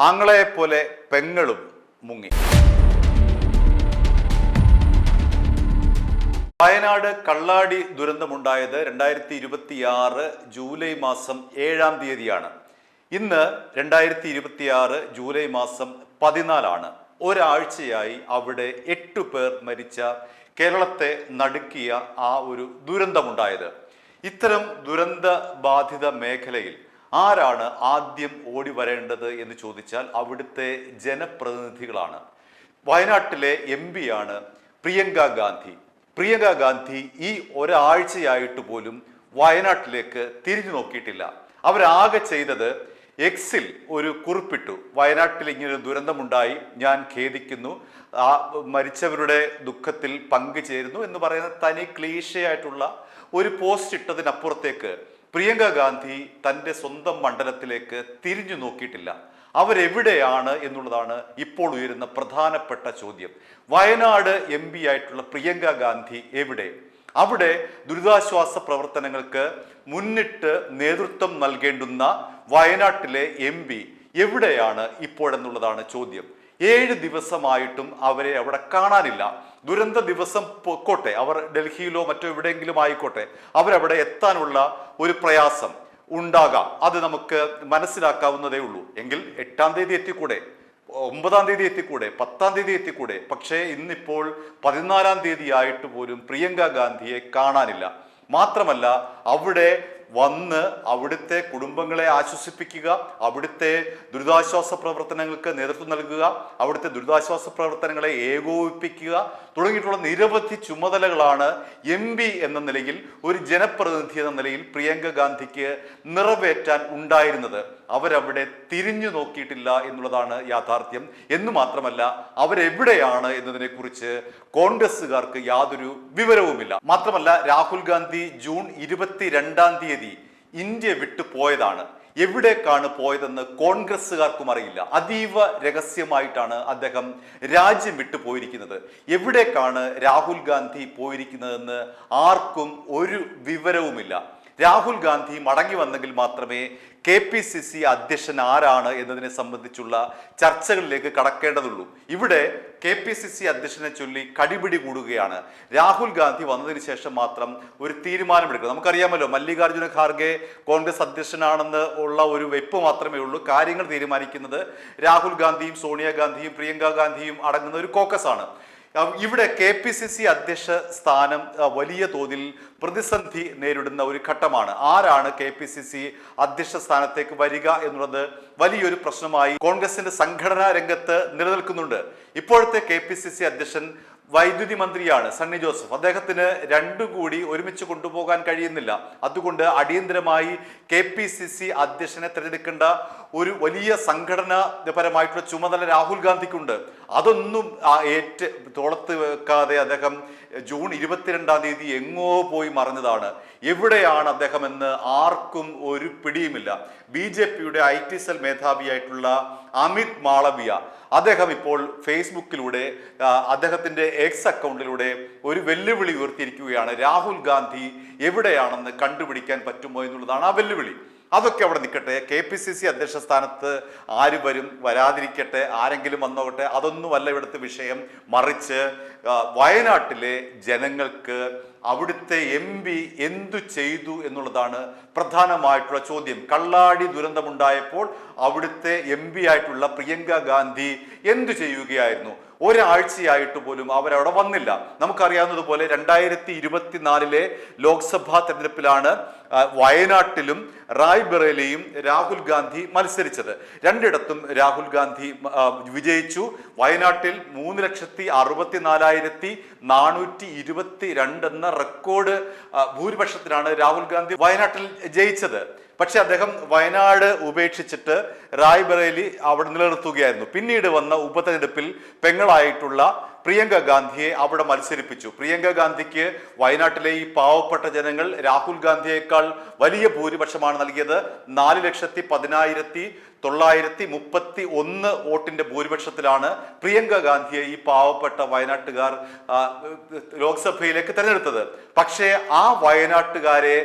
ആങ്ങളെപ്പോലെ പെങ്ങളും മുങ്ങി. വയനാട് കള്ളാടി ദുരന്തമുണ്ടായത് 2026 ജൂലൈ മാസം 7-ാം തീയതിയാണ്. ഇന്ന് 2026 ജൂലൈ മാസം 14 ഒരാഴ്ചയായി അവിടെ 8 പേർ മരിച്ച കേരളത്തെ നടുക്കിയ ആ ഒരു ദുരന്തമുണ്ടായത്. ഇത്തരം ദുരന്ത ബാധിത മേഖലയിൽ ആരാണ് ആദ്യം ഓടി വരേണ്ടത് എന്ന് ചോദിച്ചാൽ അവിടുത്തെ ജനപ്രതിനിധികളാണ്. വയനാട്ടിലെ MP ആണ് പ്രിയങ്ക ഗാന്ധി. പ്രിയങ്ക ഗാന്ധി ഈ ഒരാഴ്ചയായിട്ട് പോലും വയനാട്ടിലേക്ക് തിരിഞ്ഞു നോക്കിയിട്ടില്ല. അവരാകെ ചെയ്തത് എക്സിൽ ഒരു കുറിപ്പിട്ടു. വയനാട്ടിൽ ഇങ്ങനൊരു ദുരന്തമുണ്ടായി, ഞാൻ ഖേദിക്കുന്നു, ആ മരിച്ചവരുടെ ദുഃഖത്തിൽ പങ്കുചേരുന്നു എന്ന് പറയുന്ന തനി ക്ലീശയായിട്ടുള്ള ഒരു പോസ്റ്റ് ഇട്ടതിനപ്പുറത്തേക്ക് പ്രിയങ്ക ഗാന്ധി തൻ്റെ സ്വന്തം മണ്ഡലത്തിലേക്ക് തിരിഞ്ഞു നോക്കിയിട്ടില്ല. അവരെവിടെയാണ് എന്നുള്ളതാണ് ഇപ്പോൾ ഉയരുന്ന പ്രധാനപ്പെട്ട ചോദ്യം. വയനാട് MP ആയിട്ടുള്ള പ്രിയങ്ക ഗാന്ധി എവിടെ? അവിടെ ദുരിതാശ്വാസ പ്രവർത്തനങ്ങൾക്ക് മുന്നിട്ട് നേതൃത്വം നൽകേണ്ടുന്ന വയനാട്ടിലെ MP എവിടെയാണ് ഇപ്പോഴെന്നുള്ളതാണ് ചോദ്യം. 7 ദിവസമായിട്ടും അവരെ അവിടെ കാണാനില്ല. ദുരന്ത ദിവസം പൊക്കോട്ടെ, അവർ ഡൽഹിയിലോ മറ്റോ എവിടെയെങ്കിലും ആയിക്കോട്ടെ, അവരവിടെ എത്താനുള്ള ഒരു പ്രയാസം ഉണ്ടാകാം. അത് നമുക്ക് മനസ്സിലാക്കാവുന്നതേ ഉള്ളൂ. എങ്കിൽ 8-ാം തീയതി എത്തിക്കൂടെ, 9-ാം തീയതി എത്തിക്കൂടെ, 10-ാം തീയതി എത്തിക്കൂടെ? പക്ഷേ ഇന്നിപ്പോൾ 14-ാം തീയതി ആയിട്ട് പോലും പ്രിയങ്ക ഗാന്ധിയെ കാണാനില്ല. മാത്രമല്ല, അവിടെ വന്ന് അവിടുത്തെ കുടുംബങ്ങളെ ആശ്വസിപ്പിക്കുക, അവിടുത്തെ ദുരിതാശ്വാസ പ്രവർത്തനങ്ങൾക്ക് നേതൃത്വം നൽകുക, അവിടുത്തെ ദുരിതാശ്വാസ പ്രവർത്തനങ്ങളെ ഏകോപിപ്പിക്കുക തുടങ്ങിയിട്ടുള്ള നിരവധി ചുമതലകളാണ് MP എന്ന നിലയിൽ, ഒരു ജനപ്രതിനിധി എന്ന നിലയിൽ പ്രിയങ്ക ഗാന്ധിക്ക് നിറവേറ്റാൻ ഉണ്ടായിരുന്നത്. അവരവിടെ തിരിഞ്ഞു നോക്കിയിട്ടില്ല എന്നുള്ളതാണ് യാഥാർത്ഥ്യം. എന്ന് മാത്രമല്ല, അവരെവിടെയാണ് എന്നതിനെ കുറിച്ച് കോൺഗ്രസുകാർക്ക് യാതൊരു വിവരവുമില്ല. മാത്രമല്ല, രാഹുൽ ഗാന്ധി ജൂൺ 22-ാം തീയതി ഇന്ത്യ വിട്ടു പോയതാണ്. എവിടേക്കാണ് പോയതെന്ന് കോൺഗ്രസുകാർക്കും അറിയില്ല. അതീവ രഹസ്യമായിട്ടാണ് അദ്ദേഹം രാജ്യം വിട്ടു പോയിരിക്കുന്നത്. എവിടേക്കാണ് രാഹുൽ ഗാന്ധി പോയിരിക്കുന്നതെന്ന് ആർക്കും ഒരു വിവരവുമില്ല. രാഹുൽ ഗാന്ധി മടങ്ങി വന്നെങ്കിൽ മാത്രമേ KPCC അധ്യക്ഷൻ ആരാണ് എന്നതിനെ സംബന്ധിച്ചുള്ള ചർച്ചകളിലേക്ക് കടക്കേണ്ടതുള്ളൂ. ഇവിടെ KPCC അധ്യക്ഷനെ ചൊല്ലി കടിപിടി കൂടുകയാണ്. രാഹുൽ ഗാന്ധി വന്നതിന് ശേഷം മാത്രം ഒരു തീരുമാനമെടുക്കുക. നമുക്കറിയാമല്ലോ, മല്ലികാർജുന ഖാർഗെ കോൺഗ്രസ് അധ്യക്ഷനാണെന്ന് ഉള്ള ഒരു വെപ്പ് മാത്രമേ ഉള്ളൂ. കാര്യങ്ങൾ തീരുമാനിക്കുന്നത് രാഹുൽ ഗാന്ധിയും സോണിയാഗാന്ധിയും പ്രിയങ്ക ഗാന്ധിയും അടങ്ങുന്ന ഒരു കോക്കസ് ആണ്. ഇവിടെ KPCC അധ്യക്ഷ സ്ഥാനം വലിയ തോതിൽ പ്രതിസന്ധി നേരിടുന്ന ഒരു ഘട്ടമാണ്. ആരാണ് KPCC അധ്യക്ഷ സ്ഥാനത്തേക്ക് വരിക എന്നുള്ളത് വലിയൊരു പ്രശ്നമായി കോൺഗ്രസിന്റെ സംഘടനാ രംഗത്ത് നിലനിൽക്കുന്നുണ്ട്. ഇപ്പോഴത്തെ KPCC അധ്യക്ഷൻ വൈദ്യുതി മന്ത്രിയാണ് സണ്ണി ജോസഫ്. അദ്ദേഹത്തിന് രണ്ടും കൂടി ഒരുമിച്ച് കൊണ്ടുപോകാൻ കഴിയുന്നില്ല. അതുകൊണ്ട് അടിയന്തരമായി KPCC അധ്യക്ഷനെ തിരഞ്ഞെടുക്കേണ്ട ഒരു വലിയ സംഘടനാപരമായിട്ടുള്ള ചുമതല രാഹുൽ ഗാന്ധിക്കുണ്ട്. അതൊന്നും തോളത്ത് വെക്കാതെ അദ്ദേഹം ജൂൺ 22-ാം തീയതി എങ്ങോ പോയി മറഞ്ഞതാണ്. എവിടെയാണ് അദ്ദേഹം എന്ന് ആർക്കും ഒരു പിടിയുമില്ല. BJPയുടെ IT സെൽ മേധാവിയായിട്ടുള്ള അമിത് മാളവിയ അദ്ദേഹം ഇപ്പോൾ ഫേസ്ബുക്കിലൂടെ അദ്ദേഹത്തിന്റെ എക്സ് അക്കൗണ്ടിലൂടെ ഒരു വെല്ലുവിളി ഉയർത്തിയിരിക്കുകയാണ്. രാഹുൽ ഗാന്ധി എവിടെയാണെന്ന് കണ്ടുപിടിക്കാൻ പറ്റുമോ എന്നുള്ളതാണ് ആ വെല്ലുവിളി. അതൊക്കെ അവിടെ നിൽക്കട്ടെ. KPCC അധ്യക്ഷ സ്ഥാനത്ത് ആര് വരും, വരാതിരിക്കട്ടെ, ആരെങ്കിലും വന്നോട്ടെ, അതൊന്നുമല്ല ഇവിടുത്തെ വിഷയം. മറിച്ച് വയനാട്ടിലെ ജനങ്ങൾക്ക് അവിടുത്തെ MP എന്തു ചെയ്തു എന്നുള്ളതാണ് പ്രധാനമായിട്ടുള്ള ചോദ്യം. കള്ളാടി ദുരന്തമുണ്ടായപ്പോൾ അവിടുത്തെ MP ആയിട്ടുള്ള പ്രിയങ്ക ഗാന്ധി എന്തു ചെയ്യുകയായിരുന്നു? ഒരാഴ്ചയായിട്ട് പോലും അവരവിടെ വന്നില്ല. നമുക്കറിയാവുന്നതുപോലെ 2024 ലോക്സഭാ തെരഞ്ഞെടുപ്പിലാണ് വയനാട്ടിലും റായ്ബറേലിയും രാഹുൽ ഗാന്ധി മത്സരിച്ചത്. രണ്ടിടത്തും രാഹുൽ ഗാന്ധി വിജയിച്ചു. വയനാട്ടിൽ 3,64,422 എന്ന റെക്കോർഡ് ഭൂരിപക്ഷത്തിനാണ് രാഹുൽ ഗാന്ധി വയനാട്ടിൽ ജയിച്ചത്. പക്ഷെ അദ്ദേഹം വയനാട് ഉപേക്ഷിച്ചിട്ട് റായ്ബറേലി അവിടെ നിലനിർത്തുകയായിരുന്നു. പിന്നീട് വന്ന ഉപതെരഞ്ഞെടുപ്പിൽ പെങ്ങളായിട്ടുള്ള പ്രിയങ്ക ഗാന്ധിയെ അവിടെ മത്സരിപ്പിച്ചു. പ്രിയങ്ക ഗാന്ധിക്ക് വയനാട്ടിലെ ഈ പാവപ്പെട്ട ജനങ്ങൾ രാഹുൽ ഗാന്ധിയേക്കാൾ വലിയ ഭൂരിപക്ഷമാണ് നൽകിയത്. 4,16,931 വോട്ടിന്റെ ഭൂരിപക്ഷത്തിലാണ് പ്രിയങ്ക ഗാന്ധിയെ ഈ പാവപ്പെട്ട വയനാട്ടുകാർ ലോക്സഭയിലേക്ക് തെരഞ്ഞെടുത്തത്. പക്ഷേ ആ വയനാട്ടുകാരെ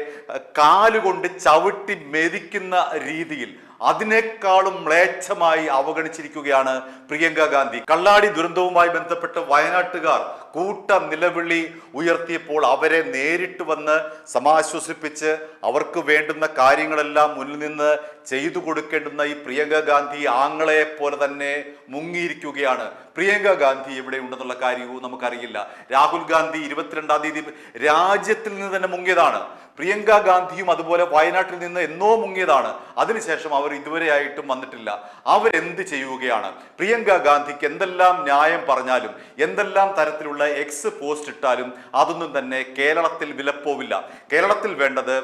കാലുകൊണ്ട് ചവിട്ടി മെതിക്കുന്ന രീതിയിൽ അതിനേക്കാളും മ്ലേച്ഛമായി അവഗണിച്ചിരിക്കുകയാണ് പ്രിയങ്ക ഗാന്ധി. കള്ളാടി ദുരന്തവുമായി ബന്ധപ്പെട്ട് വയനാട്ടുകാർ കൂട്ട നിലവിളി ഉയർത്തിയപ്പോൾ അവരെ നേരിട്ട് വന്ന് സമാശ്വസിപ്പിച്ച് അവർക്ക് വേണ്ടുന്ന കാര്യങ്ങളെല്ലാം മുന്നിൽ നിന്ന് ചെയ്തു കൊടുക്കേണ്ടുന്ന ഈ പ്രിയങ്ക ഗാന്ധി ആങ്ങളെ പോലെ തന്നെ മുങ്ങിയിരിക്കുകയാണ്. പ്രിയങ്ക ഗാന്ധി എവിടെ ഉണ്ടെന്നുള്ള കാര്യവും നമുക്കറിയില്ല. രാഹുൽ ഗാന്ധി 22-ാം തീയതി രാജ്യത്തിൽ നിന്ന് തന്നെ മുങ്ങിയതാണ്. പ്രിയങ്ക ഗാന്ധിയും അതുപോലെ വയനാട്ടിൽ നിന്ന് എന്നോ മുങ്ങിയതാണ്. അതിനുശേഷം അവർ ഇതുവരെയായിട്ടും വന്നിട്ടില്ല. അവരെന്ത് ചെയ്യുകയാണ്? പ്രിയങ്ക ഗാന്ധിക്ക് എന്തെല്ലാം ന്യായം പറഞ്ഞാലും എന്തെല്ലാം തരത്തിലുള്ള എക്സ് പോസ്റ്റ് ഇട്ടാലും അതൊന്നും തന്നെ കേരളത്തിൽ വിലപ്പോവില്ല. കേരളത്തിൽ വേണ്ടത്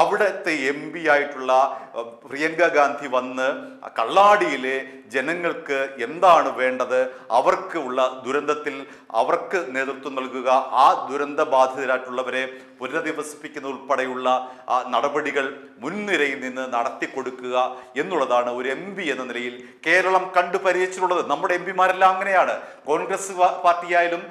അവിടുത്തെ MP ആയിട്ടുള്ള പ്രിയങ്ക ഗാന്ധി വന്ന് കള്ളാടിയിലെ ജനങ്ങൾക്ക് എന്താണ് വേണ്ടത്, അവർക്ക് ഉള്ള ദുരന്തത്തിൽ അവർക്ക് നേതൃത്വം നൽകുക, ആ ദുരന്ത ബാധിതരായിട്ടുള്ളവരെ പുനരധിവസിപ്പിക്കുന്ന ഉൾപ്പെടെയുള്ള നടപടികൾ മുൻനിരയിൽ നിന്ന് നടത്തി കൊടുക്കുക എന്നുള്ളതാണ് ഒരു MP എന്ന നിലയിൽ കേരളം കണ്ടു പരിചയിച്ചിട്ടുള്ളത്. നമ്മുടെ MP മാരെല്ലാം അങ്ങനെയാണ്. കോൺഗ്രസ് പാർട്ടിയായാലും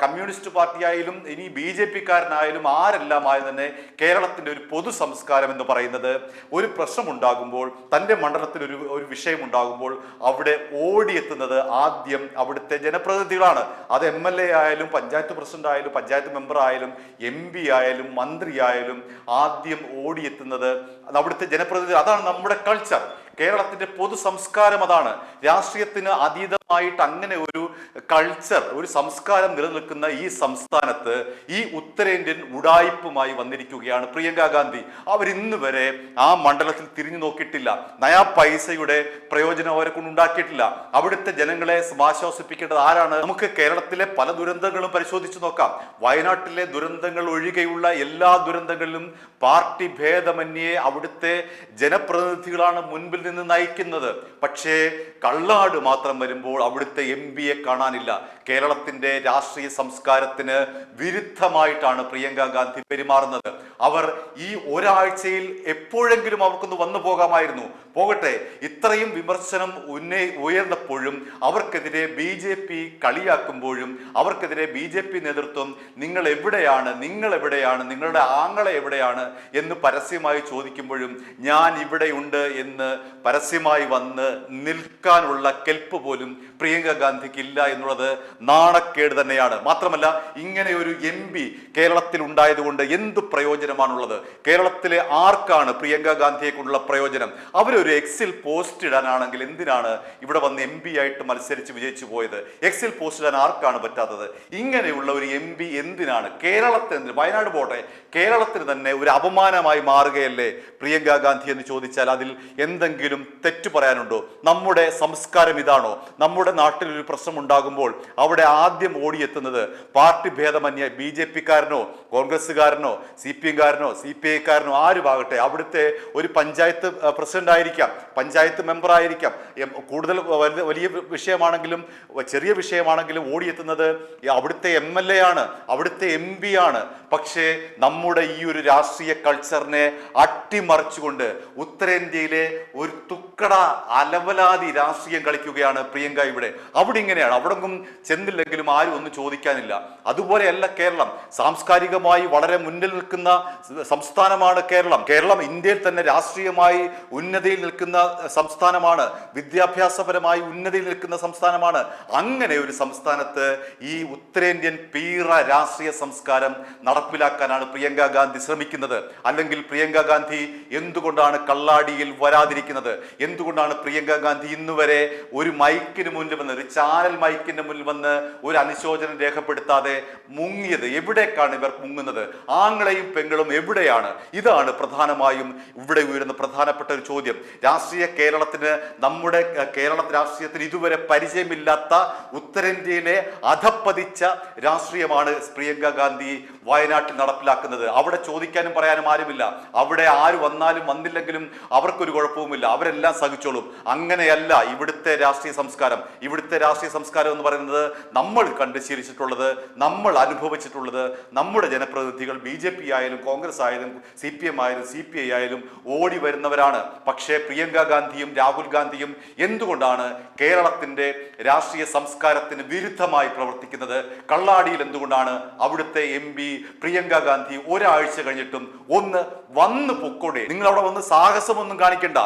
കമ്മ്യൂണിസ്റ്റ് പാർട്ടിയായാലും ഇനി BJP കാരനായാലും ആരെല്ലാം ആയാലും തന്നെ കേരളത്തിന്റെ ഒരു പൊതു സംസ്കാരം എന്ന് പറയുന്നത് ഒരു പ്രശ്നമുണ്ടാകുമ്പോൾ, തൻ്റെ മണ്ഡലത്തിൽ ഒരു വിഷയം ഉണ്ടാകുമ്പോൾ അവിടെ ഓടിയെത്തുന്നത് ആദ്യം അവിടുത്തെ ജനപ്രതിനിധികളാണ്. അത് MLA ആയാലും പഞ്ചായത്ത് പ്രസിഡന്റ് ആയാലും പഞ്ചായത്ത് മെമ്പർ ആയാലും MP ആയാലും മന്ത്രിയായാലും ആദ്യം ഓടിയെത്തുന്നത് അവിടുത്തെ ജനപ്രതിനിധി. അതാണ് നമ്മുടെ കൾച്ചർ. കേരളത്തിന്റെ പൊതു സംസ്കാരം അതാണ്. രാഷ്ട്രീയത്തിന് അതീതമായിട്ട് അങ്ങനെ ഒരു കൾച്ചർ, ഒരു സംസ്കാരം നിലനിൽക്കുന്ന ഈ സംസ്ഥാനത്ത് ഈ ഉത്തരേന്ത്യൻ ഉഡായിപ്പുമായി വന്നിരിക്കുകയാണ് പ്രിയങ്ക ഗാന്ധി. അവർ ഇന്ന് വരെ ആ മണ്ഡലത്തിൽ തിരിഞ്ഞു നോക്കിയിട്ടില്ല. നയാ പൈസയുടെ പ്രയോജനം അവരെ കൊണ്ട് ഉണ്ടാക്കിയിട്ടില്ല. അവിടുത്തെ ജനങ്ങളെ സമാശ്വസിപ്പിക്കേണ്ടത് ആരാണ്? നമുക്ക് കേരളത്തിലെ പല ദുരന്തങ്ങളും പരിശോധിച്ചു നോക്കാം. വയനാട്ടിലെ ദുരന്തങ്ങൾ ഒഴികെയുള്ള എല്ലാ ദുരന്തങ്ങളിലും പാർട്ടി ഭേദമന്യേ അവിടുത്തെ ജനപ്രതിനിധികളാണ് മുൻപിൽ നിന്ന് നയിക്കുന്നത്. പക്ഷേ കള്ളാട് മാത്രം വരുമ്പോൾ അവിടുത്തെ MP-യെ കാണാനില്ല. കേരളത്തിന്റെ രാഷ്ട്രീയ സംസ്കാരത്തിന് വിരുദ്ധമായിട്ടാണ് പ്രിയങ്ക ഗാന്ധി പെരുമാറുന്നത്. അവർ ഈ ഒരാഴ്ചയിൽ എപ്പോഴെങ്കിലും അവർക്കൊന്ന് വന്നു പോകാമായിരുന്നു. പോകട്ടെ, ഇത്രയും വിമർശനം ഉയർന്നപ്പോഴും അവർക്കെതിരെ BJP കളിയാക്കുമ്പോഴും അവർക്കെതിരെ BJP നേതൃത്വം നിങ്ങൾ എവിടെയാണ്, നിങ്ങളുടെ ആങ്ങളെ എവിടെയാണ് എന്ന് പരസ്യമായി ചോദിക്കുമ്പോഴും ഞാൻ ഇവിടെയുണ്ട് എന്ന് പരസ്യമായി വന്ന് നിൽക്കാനുള്ള കെൽപ്പ് പോലും പ്രിയങ്ക ഗാന്ധിക്ക് ഇല്ല എന്നുള്ളത് നാണക്കേട് തന്നെയാണ്. മാത്രമല്ല, ഇങ്ങനെ ഒരു MP കേരളത്തിൽ ഉണ്ടായതുകൊണ്ട് എന്ത് പ്രയോജനമാണുള്ളത്? കേരളത്തിലെ ആർക്കാണ് പ്രിയങ്ക ഗാന്ധിയെ കൊണ്ടുള്ള പ്രയോജനം? അവരൊരു എക്സിൽ പോസ്റ്റ് ഇടാനാണെങ്കിൽ എന്തിനാണ് ഇവിടെ വന്ന് MP ആയിട്ട് മത്സരിച്ച് വിജയിച്ചു പോയത്? എക്സിൽ പോസ്റ്റ് ഇടാൻ ആർക്കാണ് പറ്റാത്തത്? ഇങ്ങനെയുള്ള ഒരു MP എന്തിനാണ് കേരളത്തിന്, വയനാട് പോട്ടെ, കേരളത്തിന് തന്നെ ഒരു അപമാനമായി മാറുകയല്ലേ പ്രിയങ്ക ഗാന്ധി എന്ന് ചോദിച്ചാൽ അതിൽ എന്തെങ്കിലും തെറ്റു പറയാനുണ്ടോ? നമ്മുടെ സംസ്കാരം ഇതാണോ? നമ്മുടെ നാട്ടിൽ ഒരു പ്രശ്നം ഉണ്ടാകുമ്പോൾ അവിടെ ആദ്യം ഓടിയെത്തുന്നത് പാർട്ടി ഭേദമന്യേ BJP-കാരനോ കോൺഗ്രസ്സുകാരനോ CPM-കാരനോ CPI-കാരനോ ആരുമാകട്ടെ, അവിടുത്തെ ഒരു പഞ്ചായത്ത് പ്രസിഡന്റ് ആയിരിക്കാം, പഞ്ചായത്ത് മെമ്പർ ആയിരിക്കാം, കൂടുതൽ വലിയ വിഷയമാണെങ്കിലും ചെറിയ വിഷയമാണെങ്കിലും ഓടിയെത്തുന്നത് അവിടുത്തെ MLA ആണ്, അവിടുത്തെ MP ആണ്. പക്ഷേ നമ്മുടെ ഈ ഒരു രാഷ്ട്രീയ കൾച്ചറിനെ അട്ടിമറിച്ചുകൊണ്ട് ഉത്തരേന്ത്യയിലെ ഒരു തുക്കട അലവലാതി രാഷ്ട്രീയം കളിക്കുകയാണ് പ്രിയങ്ക ഇവിടെ. അവിടെ ഇങ്ങനെയാണ്. അവിടെങ്ങും ചെന്നില്ലെങ്കിലും ആരും ഒന്നും ചോദിക്കാനില്ല. അതുപോലെയല്ല കേരളം. സാംസ്കാരികമായി വളരെ മുന്നിൽ നിൽക്കുന്ന സംസ്ഥാനമാണ് കേരളം. കേരളം ഇന്ത്യയിൽ തന്നെ രാഷ്ട്രീയമായി ഉന്നതിയിൽ നിൽക്കുന്ന സംസ്ഥാനമാണ്, വിദ്യാഭ്യാസപരമായി ഉന്നതിയിൽ നിൽക്കുന്ന സംസ്ഥാനമാണ്. അങ്ങനെ ഒരു സംസ്ഥാനത്ത് ഈ ഉത്തരേന്ത്യൻ പീറ രാഷ്ട്രീയ സംസ്കാരം നടപ്പിലാക്കാനാണ് പ്രിയങ്ക ഗാന്ധി ശ്രമിക്കുന്നത്. അല്ലെങ്കിൽ പ്രിയങ്ക ഗാന്ധി എന്തുകൊണ്ടാണ് കള്ളാടിയിൽ വരാതിരിക്കുന്നത്? എന്തുകൊണ്ടാണ് പ്രിയങ്ക ഗാന്ധി ഇന്നുവരെ ഒരു മൈക്കിന് മുന്നിൽ വന്ന്, ഒരു ചാനൽ മൈക്കിന്റെ മുന്നിൽ വന്ന് ഒരു അനുശോചനം രേഖപ്പെടുത്താതെ മുങ്ങിയത്? എവിടേക്കാണ് ഇവർ മുങ്ങുന്നത്? ആങ്ങളെയും പെങ്ങളും എവിടെയാണ്? ഇതാണ് പ്രധാനമായും ഇവിടെ ഉയരുന്ന പ്രധാനപ്പെട്ട ഒരു ചോദ്യം. കേരളത്തിന്, നമ്മുടെ കേരള രാഷ്ട്രീയത്തിന് ഇതുവരെ പരിചയമില്ലാത്ത ഉത്തരേന്ത്യയിലെ അധപ്പതിച്ച രാഷ്ട്രീയമാണ് പ്രിയങ്ക ഗാന്ധി വയനാട്ടിൽ നടപ്പിലാക്കുന്നത്. അവിടെ ചോദിക്കാനും പറയാനും ആരുമില്ല. അവിടെ ആര് വന്നാലും വന്നില്ലെങ്കിലും അവർക്കൊരു കുഴപ്പവുമില്ല, അവരെല്ലാം സഹിച്ചോളും. അങ്ങനെയല്ല ഇവിടുത്തെ രാഷ്ട്രീയ സംസ്കാരം. ഇവിടുത്തെ രാഷ്ട്രീയ സംസ്കാരം എന്ന് പറയുന്നത് നമ്മൾ കണ്ട് ശീലിച്ചിട്ടുള്ളത്, നമ്മൾ അനുഭവിച്ചിട്ടുള്ളത്, നമ്മുടെ ജനപ്രതിനിധികൾ BJP ആയാലും കോൺഗ്രസ് ആയാലും CPM ആയാലും CPI ആയാലും ഓടി വരുന്നവരാണ്. പക്ഷേ പ്രിയങ്ക ഗാന്ധിയും രാഹുൽ ഗാന്ധിയും എന്തുകൊണ്ടാണ് കേരളത്തിന്റെ രാഷ്ട്രീയ സംസ്കാരത്തിന് വിരുദ്ധമായി പ്രവർത്തിക്കുന്നത്? കള്ളാടിയിൽ എന്തുകൊണ്ടാണ് അവിടുത്തെ MP പ്രിയങ്ക ഗാന്ധി ഒരാഴ്ച കഴിഞ്ഞിട്ടും ഒന്ന് വന്ന് പൊക്കോടെ? നിങ്ങൾ അവിടെ വന്ന് സാഹസമൊന്നും കാണിക്കണ്ട,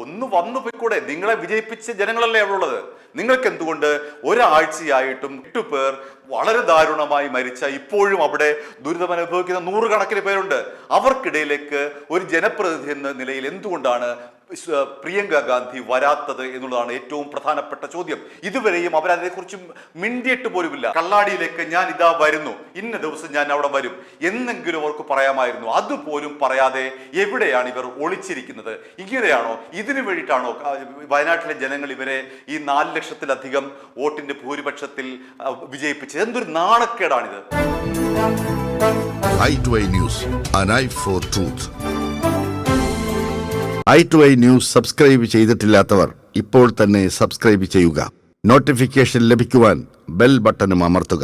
ഒന്ന് വന്നു പോയിക്കൂടെ? നിങ്ങളെ വിജയിപ്പിച്ച ജനങ്ങളല്ലേ അവിടെ ഉള്ളത്. നിങ്ങൾക്ക് എന്തുകൊണ്ട് ഒരാഴ്ചയായിട്ടും 8 പേർ വളരെ ദാരുണമായി മരിച്ച, ഇപ്പോഴും അവിടെ ദുരിതം അനുഭവിക്കുന്ന നൂറുകണക്കിന് പേരുണ്ട്. അവർക്കിടയിലേക്ക് ഒരു ജനപ്രതിനിധി എന്ന നിലയിൽ എന്തുകൊണ്ടാണ് പ്രിയങ്ക ഗാന്ധി വരാത്തത് എന്നുള്ളതാണ് ഏറ്റവും പ്രധാനപ്പെട്ട ചോദ്യം. ഇതുവരെയും അവരതിനെക്കുറിച്ച് മിണ്ടിയിട്ട് പോലുമില്ല. കള്ളാടിയിലേക്ക് ഞാൻ ഇതാ വരുന്നു, ഇന്ന ദിവസം ഞാൻ അവിടെ വരും എന്നെങ്കിലും അവർക്ക് പറയാമായിരുന്നു. അതുപോലും പറയാതെ എവിടെയാണ് ഇവർ ഒളിച്ചിരിക്കുന്നത്? ഇങ്ങനെയാണോ? ഇതിനു വേണ്ടിയിട്ടാണോ വയനാട്ടിലെ ജനങ്ങൾ ഇവരെ ഈ 4 ലക്ഷത്തിലധികം വോട്ടിന്റെ ഭൂരിപക്ഷത്തിൽ വിജയിപ്പിച്ചത്? എന്തൊരു നാണക്കേടാണിത്. i2i News, an eye for truth. i2i News subscribe ചെയ്തിട്ടില്ലാത്തവർ ഇപ്പോൾ തന്നെ സബ്സ്ക്രൈബ് ചെയ്യുക. നോട്ടിഫിക്കേഷൻ ലഭിക്കുവാൻ ബെൽ ബട്ടണും അമർത്തുക.